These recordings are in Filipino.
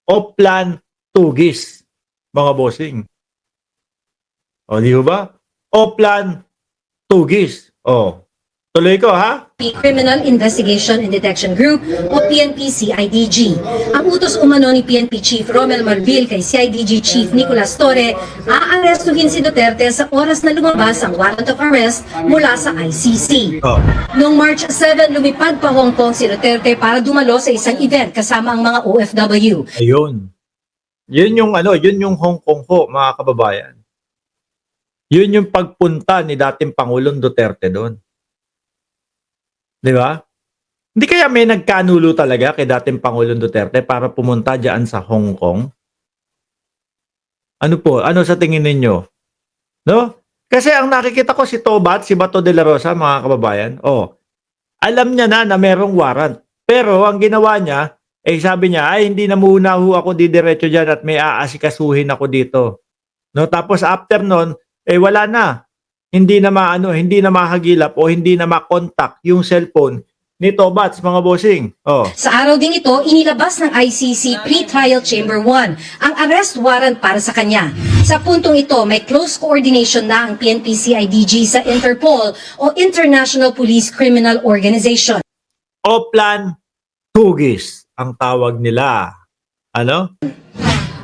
Oplan Tugis, mga bossing. O, di ba? Oplan Tugis. O, tuloy ko ha? Criminal Investigation and Detection Group o PNP-CIDG. Ang utos umano ni PNP Chief Romel Marbil kay CIDG Chief Nicolas Torre, aarestuhin si Duterte sa oras na lumabas ang warrant of arrest mula sa ICC. Oh. Noong March 7, lumipad pa Hong Kong si Duterte para dumalo sa isang event kasama ang mga OFW. Ayun. Yun yung Hong Kong po, mga kababayan. Yun yung pagpunta ni dating Pangulong Duterte doon. Di ba? Hindi kaya may nagkanulo talaga kay dating Pangulong Duterte para pumunta diyan sa Hong Kong? Ano po? Ano sa tingin ninyo? No? Kasi ang nakikita ko si Tobat, si Bato de la Rosa, mga kababayan, alam niya na merong warrant. Pero ang ginawa niya, sabi niya, hindi na muna ako didiretso dyan at may aasikasuhin ako dito. No? Tapos after nun, wala na. Hindi na mahagilap o hindi na makontak yung cellphone ni Tobats, mga bossing. Sa araw ding ito, inilabas ng ICC Pre-Trial Chamber 1 ang arrest warrant para sa kanya. Sa puntong ito, may close coordination na ang PNP-CIDG sa Interpol o International Police Criminal Organization. Oplan Tugis ang tawag nila. Ano?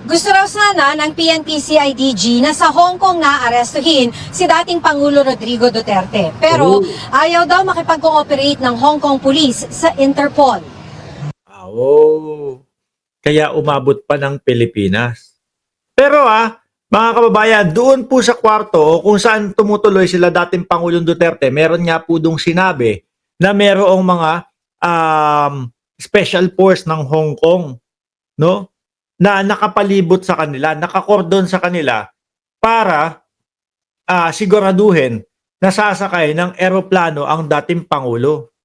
Gusto raw sana ng PNP-CIDG na sa Hong Kong na arestuhin si dating Pangulo Rodrigo Duterte. Pero ayaw daw makipag-cooperate ng Hong Kong Police sa Interpol. Kaya umabot pa ng Pilipinas. Pero mga kababayan, doon po sa kwarto kung saan tumutuloy sila dating Pangulong Duterte, meron nga po dong sinabi na merong mga special force ng Hong Kong, no? Na nakapalibot sa kanila, nakakordon sa kanila para siguraduhin na sasakay ng eroplano ang dating Pangulo.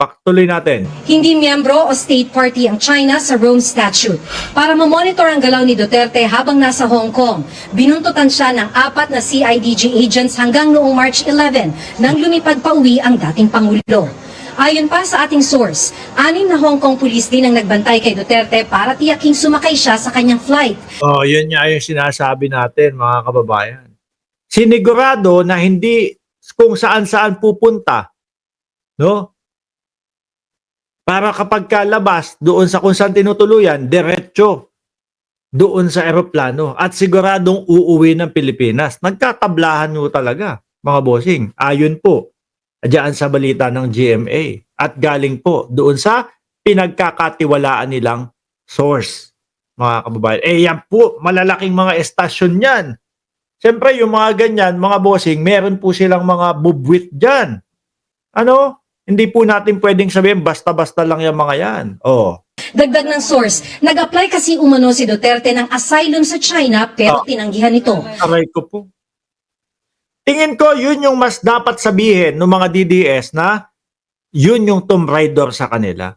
Paktuloy natin. Hindi miyembro o state party ang China sa Rome Statute. Para mamonitor ang galaw ni Duterte habang nasa Hong Kong, binuntutan siya ng 4 na CIDG agents hanggang noong March 11 nang lumipad pa uwi ang dating Pangulo. Ayon pa sa ating source, 6 na Hong Kong police din ang nagbantay kay Duterte para tiyaking sumakay siya sa kanyang flight. Yun nga yung sinasabi natin, mga kababayan. Sinigurado na hindi kung saan-saan pupunta, no? Para kapag kalabas doon sa kung saan tinutuluyan, diretso doon sa eroplano at siguradong uuwi ng Pilipinas. Nagkatablahan nyo talaga, mga bossing. Ayon po diyan sa balita ng GMA at galing po doon sa pinagkakatiwalaan nilang source, mga kababayan. Yan po, malalaking mga estasyon yan. Siyempre, yung mga ganyan, mga bossing, meron po silang mga bubwit dyan. Hindi po natin pwedeng sabihin, basta-basta lang yung mga yan. Dagdag ng source, nag-apply kasi umano si Duterte ng asylum sa China pero tinanggihan ito. Aray ko po. Tingin ko, yun yung mas dapat sabihin ng mga DDS na yun yung Tomb Raider sa kanila.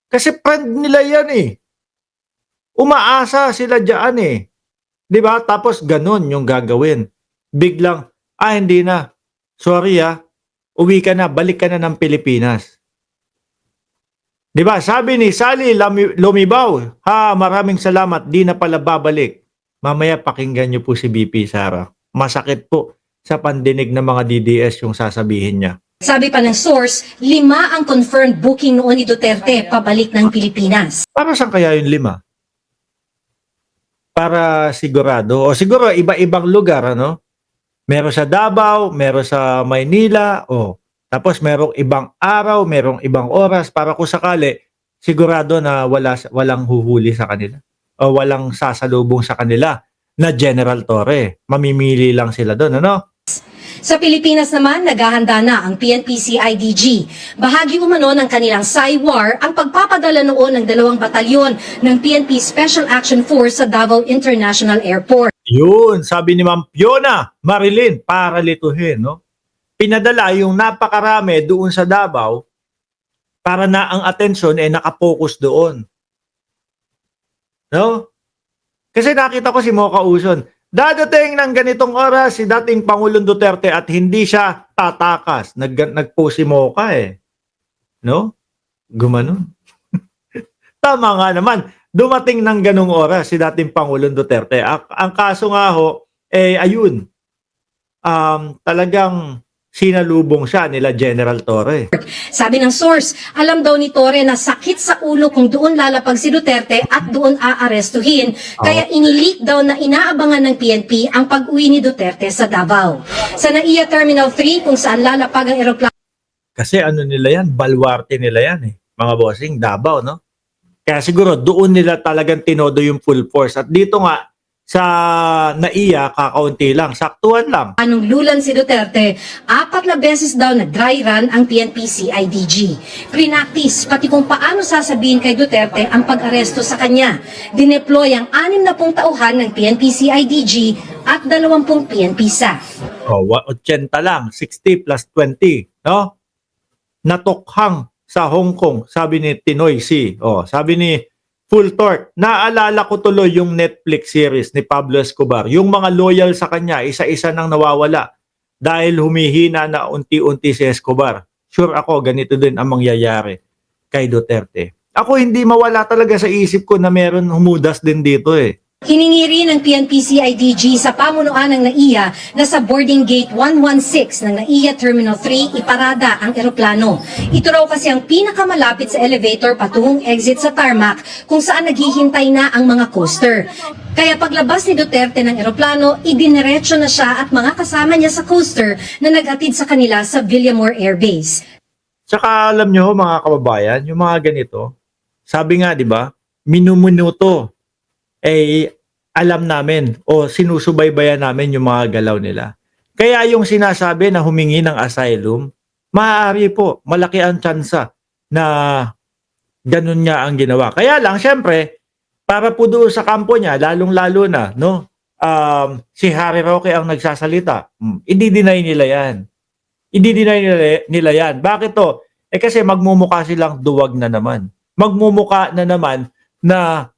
Kasi friend nila yan Umaasa sila dyan Di ba? Tapos ganun yung gagawin. Biglang, hindi na. Sorry uwi ka na, balik ka na ng Pilipinas. Di ba? Sabi ni Sally Lumibaw, maraming salamat, di na pala babalik. Mamaya pakinggan niyo po si BP Sara. Masakit po sa pandinig ng mga DDS yung sasabihin niya. Sabi pa ng source, 5 ang confirmed booking noon ni Duterte pabalik ng Pilipinas. Para saan kaya yung 5? Para sigurado. O siguro iba-ibang lugar, Meron sa Davao, meron sa Maynila, tapos merong ibang araw, merong ibang oras para kung sakali sigurado na walang huhuli sa kanila o walang sasalubong sa kanila na General Torre. Mamimili lang sila doon, Sa Pilipinas naman, naghahanda na ang PNP-CIDG. Bahagi umano ng kanilang SAIWAR ang pagpapadala noon ng 2 batalyon ng PNP Special Action Force sa Davao International Airport. Yun, sabi ni Ma'am Fiona Marilyn, para lituhin, Pinadala yung napakarami doon sa Davao para na ang atensyon nakapokus doon. Kasi nakita ko si Mocha Uson, dadating ng ganitong oras si dating Pangulong Duterte at hindi siya tatakas. Nag-post si Mocha Gumanon. Tama nga naman. dumating ng ganung oras si dating Pangulong Duterte. Ang kaso nga ho, ayun, talagang sinalubong siya nila General Torre. Sabi ng source, alam daw ni Torre na sakit sa ulo kung doon lalapag si Duterte at doon aarestuhin. Kaya inileak daw na inaabangan ng PNP ang pag-uwi ni Duterte sa Davao. Sa NAIA Terminal 3 kung saan lalapag ang eroplano Kasi ano nila yan, balwarte nila yan mga bossing, Davao, no? Kaya siguro doon nila talagang tinodo yung full force. At dito nga, sa NAIA, kakaunti lang, saktuhan lang. Anong lulan si Duterte, 4 na beses daw na dry run ang PNP CIDG. Prinactice pati kung paano sasabihin kay Duterte ang pag-aresto sa kanya. Dineploy ang 60 tauhan ng PNP CIDG at 20 PNP staff. 80 lang, 60 plus 20, no? Natokhang sa Hong Kong, sabi ni Tinoy C. Sabi ni Full Torque, naalala ko tuloy yung Netflix series ni Pablo Escobar. Yung mga loyal sa kanya, isa-isa nang nawawala dahil humihina na unti-unti si Escobar. Sure ako, ganito din ang mangyayari kay Duterte. Ako hindi mawala talaga sa isip ko na meron humudas din dito Hiningi rin ng PNP CIDG sa pamunuan ng NAIA na sa boarding gate 116 ng NAIA Terminal 3 iparada ang eroplano. Ito raw kasi ang pinakamalapit sa elevator patungong exit sa tarmac kung saan naghihintay na ang mga coaster. Kaya paglabas ni Duterte ng eroplano, idiniretso na siya at mga kasama niya sa coaster na nag-atid sa kanila sa Villamor Air Base. Tsaka alam nyo mga kababayan, yung mga ganito, sabi nga 'di ba, minuminuto alam namin o sinusubaybayan namin yung mga galaw nila. Kaya yung sinasabi na humingi ng asylum, maaari po, malaki ang tsansa na ganun niya ang ginawa. Kaya lang, syempre, para po doon sa kampo niya, lalong-lalo na, no? Si Harry Roque ang nagsasalita. Hindi-deny nila yan. Hindi-deny nila yan. Bakit to? Kasi magmumuka silang duwag na naman. Magmumuka na naman na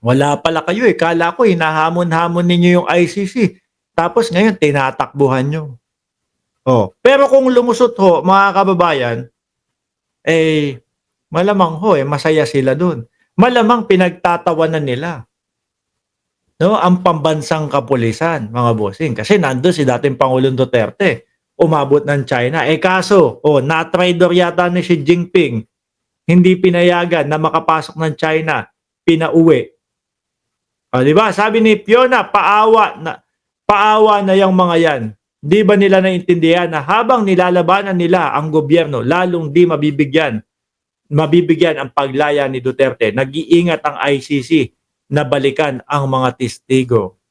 wala pala kayo Kala ko hinahamon-hamon ninyo yung ICC. Tapos ngayon tinatakbuhan nyo. Pero kung lumusot ho, mga kababayan, malamang ho masaya sila dun. Malamang pinagtatawanan nila. No, ang pambansang kapulisan, mga bossing. Kasi nandun si dating Pangulong Duterte. Umabot ng China. Kaso, na-traidor yata ni Xi Jinping. Hindi pinayagan na makapasok ng China. Pinauwi. Di ba? Sabi ni Fiona, paawa na yung mga yan. Di ba nila naintindihan na habang nilalabanan nila ang gobyerno, lalong di mabibigyan ang paglaya ni Duterte, nag-iingat ang ICC na balikan ang mga testigo.